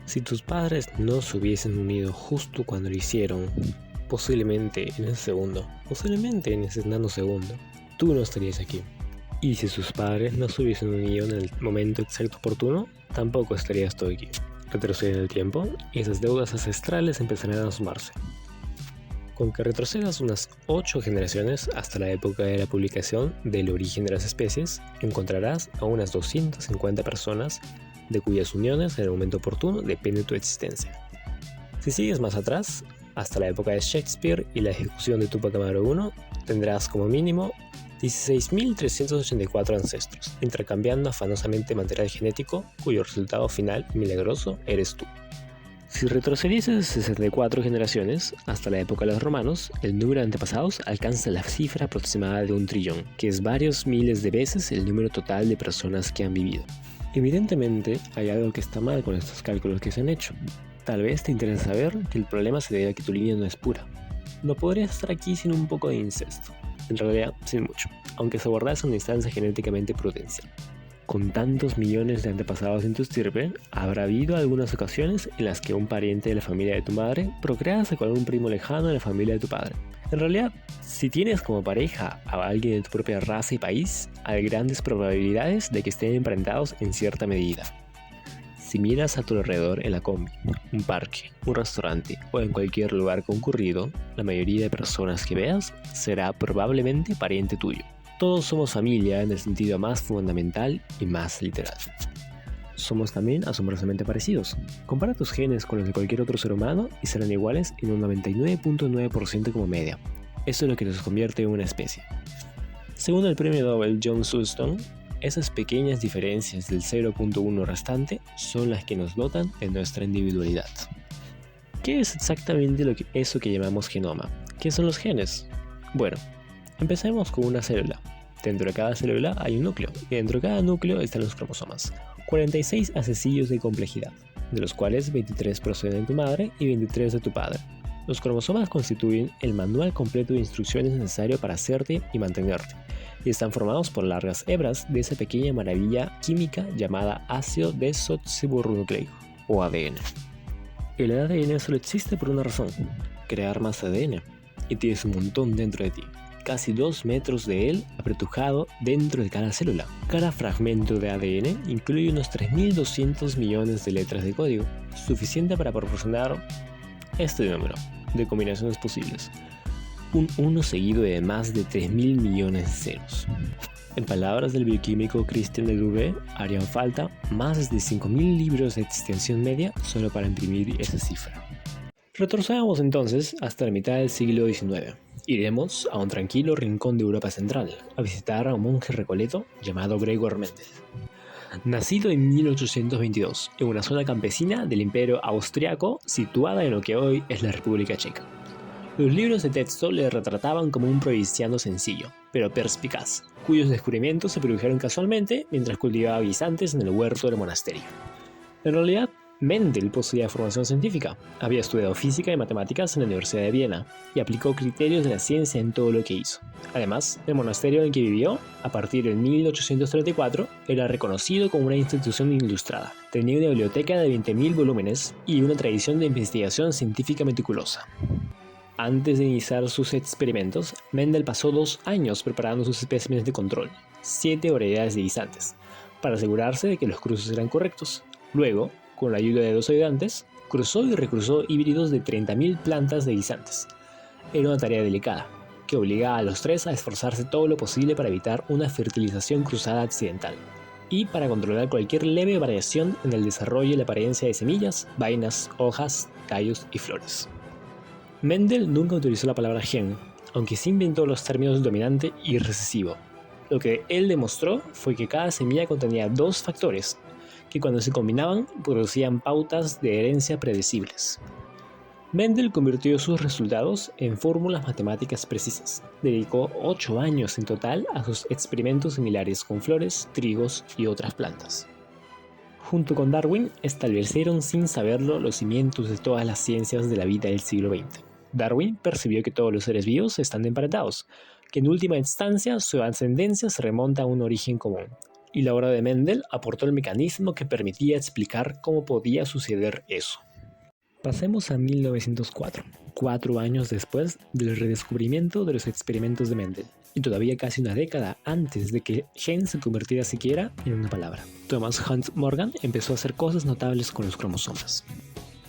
Si tus padres no se hubiesen unido justo cuando lo hicieron, posiblemente en ese segundo, posiblemente en ese nanosegundo, tú no estarías aquí. Y si sus padres no se hubiesen unido en el momento exacto oportuno, tampoco estarías tú aquí. Retrocede en el tiempo y esas deudas ancestrales empezarán a sumarse. Con que retrocedas unas 8 generaciones hasta la época de la publicación del origen de las especies, encontrarás a unas 250 personas de cuyas uniones en el momento oportuno depende tu existencia. Si sigues más atrás, hasta la época de Shakespeare y la ejecución de Túpac Amaru I, tendrás como mínimo 16.384 ancestros, intercambiando afanosamente material genético cuyo resultado final milagroso eres tú. Si retrocedieses 64 generaciones hasta la época de los romanos, el número de antepasados alcanza la cifra aproximada de 1 trillón, que es varios miles de veces el número total de personas que han vivido. Evidentemente, hay algo que está mal con estos cálculos que se han hecho. Tal vez te interesa saber que el problema se debe a que tu línea no es pura. No podrías estar aquí sin un poco de incesto. En realidad, sin mucho, aunque se abordase una instancia genéticamente prudencial. Con tantos millones de antepasados en tu estirpe, habrá habido algunas ocasiones en las que un pariente de la familia de tu madre procrease con algún primo lejano de la familia de tu padre. En realidad, si tienes como pareja a alguien de tu propia raza y país, hay grandes probabilidades de que estén emparentados en cierta medida. Si miras a tu alrededor en la combi, un parque, un restaurante o en cualquier lugar concurrido, la mayoría de personas que veas será probablemente pariente tuyo. Todos somos familia en el sentido más fundamental y más literal. Somos también asombrosamente parecidos. Compara tus genes con los de cualquier otro ser humano y serán iguales en un 99.9% como media. Eso es lo que nos convierte en una especie. Según el premio Nobel John Sulston, esas pequeñas diferencias del 0.1 restante son las que nos dotan de nuestra individualidad. ¿Qué es exactamente eso que llamamos genoma? ¿Qué son los genes? Bueno, empecemos con una célula. Dentro de cada célula hay un núcleo, y dentro de cada núcleo están los cromosomas. 46 accesorios de complejidad, de los cuales 23 proceden de tu madre y 23 de tu padre. Los cromosomas constituyen el manual completo de instrucciones necesario para hacerte y mantenerte, y están formados por largas hebras de esa pequeña maravilla química llamada ácido desoxirribonucleico, o ADN. El ADN solo existe por una razón: crear más ADN, y tienes un montón dentro de ti. Casi 2 metros de él apretujado dentro de cada célula. Cada fragmento de ADN incluye unos 3.200 millones de letras de código, suficiente para proporcionar este número de combinaciones posibles. Un 1 seguido de más de 3.000 millones de ceros. En palabras del bioquímico Christian Delouvre, harían falta más de 5.000 libros de extensión media solo para imprimir esa cifra. Retrocedamos entonces hasta la mitad del siglo XIX. Iremos a un tranquilo rincón de Europa Central, a visitar a un monje recoleto llamado Gregor Mendel. Nacido en 1822, en una zona campesina del Imperio Austriaco situada en lo que hoy es la República Checa. Los libros de texto le retrataban como un provinciano sencillo, pero perspicaz, cuyos descubrimientos se produjeron casualmente mientras cultivaba guisantes en el huerto del monasterio. En realidad, Mendel poseía formación científica, había estudiado física y matemáticas en la Universidad de Viena y aplicó criterios de la ciencia en todo lo que hizo. Además, el monasterio en el que vivió, a partir de 1834, era reconocido como una institución ilustrada. Tenía una biblioteca de 20.000 volúmenes y una tradición de investigación científica meticulosa. Antes de iniciar sus experimentos, Mendel pasó 2 años preparando sus especímenes de control, 7 variedades de guisantes, para asegurarse de que los cruces eran correctos. Luego, con la ayuda de 2 ayudantes, cruzó y recruzó híbridos de 30.000 plantas de guisantes. Era una tarea delicada, que obligaba a los 3 a esforzarse todo lo posible para evitar una fertilización cruzada accidental, y para controlar cualquier leve variación en el desarrollo y la apariencia de semillas, vainas, hojas, tallos y flores. Mendel nunca utilizó la palabra gen, aunque sí inventó los términos dominante y recesivo. Lo que él demostró fue que cada semilla contenía 2 factores, que cuando se combinaban producían pautas de herencia predecibles. Mendel convirtió sus resultados en fórmulas matemáticas precisas. Dedicó 8 años en total a sus experimentos similares con flores, trigos y otras plantas. Junto con Darwin, establecieron sin saberlo los cimientos de todas las ciencias de la vida del siglo XX. Darwin percibió que todos los seres vivos están emparentados, que en última instancia su ascendencia se remonta a un origen común. y la obra de Mendel aportó el mecanismo que permitía explicar cómo podía suceder eso. Pasemos a 1904, 4 años después del redescubrimiento de los experimentos de Mendel, y todavía casi una década antes de que gen se convirtiera siquiera en una palabra. Thomas Hunt Morgan empezó a hacer cosas notables con los cromosomas.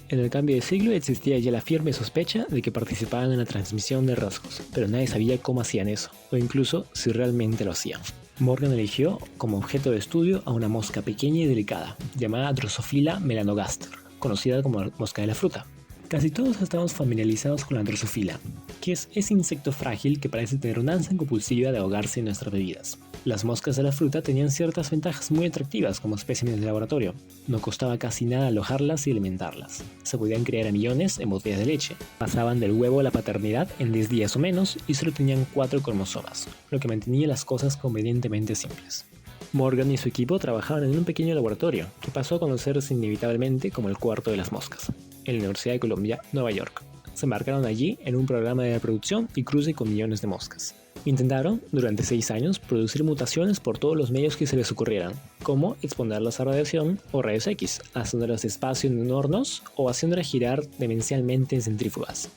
En el cambio de siglo existía ya la firme sospecha de que participaban en la transmisión de rasgos, pero nadie sabía cómo hacían eso, o incluso si realmente lo hacían. Morgan eligió como objeto de estudio a una mosca pequeña y delicada, llamada Drosophila melanogaster, conocida como mosca de la fruta. Casi todos estamos familiarizados con la Drosophila, que es ese insecto frágil que parece tener una ansia compulsiva de ahogarse en nuestras bebidas. Las moscas de la fruta tenían ciertas ventajas muy atractivas como espécimes de laboratorio. No costaba casi nada alojarlas y alimentarlas. Se podían criar a millones en botellas de leche. Pasaban del huevo a la paternidad en 10 días o menos y solo tenían 4 cromosomas, lo que mantenía las cosas convenientemente simples. Morgan y su equipo trabajaban en un pequeño laboratorio, que pasó a conocerse inevitablemente como el cuarto de las moscas, en la Universidad de Columbia, Nueva York. Se embarcaron allí en un programa de reproducción y cruce con millones de moscas. Intentaron, durante 6 años, producir mutaciones por todos los medios que se les ocurrieran, como exponerlas a radiación o rayos X, haciéndolas despacio en hornos o haciéndolas girar demencialmente en centrífugas.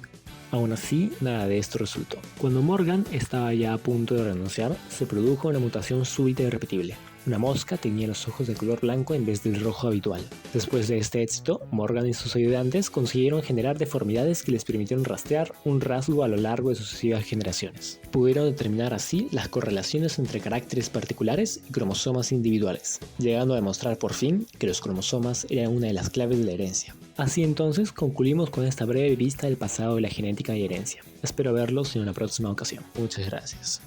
Aún así, nada de esto resultó. Cuando Morgan estaba ya a punto de renunciar, se produjo una mutación súbita y irrepetible. Una mosca tenía los ojos de color blanco en vez del rojo habitual. Después de este éxito, Morgan y sus ayudantes consiguieron generar deformidades que les permitieron rastrear un rasgo a lo largo de sucesivas generaciones. Pudieron determinar así las correlaciones entre caracteres particulares y cromosomas individuales, llegando a demostrar por fin que los cromosomas eran una de las claves de la herencia. Así entonces concluimos con esta breve vista del pasado de la genética y herencia. Espero verlos en una próxima ocasión. Muchas gracias.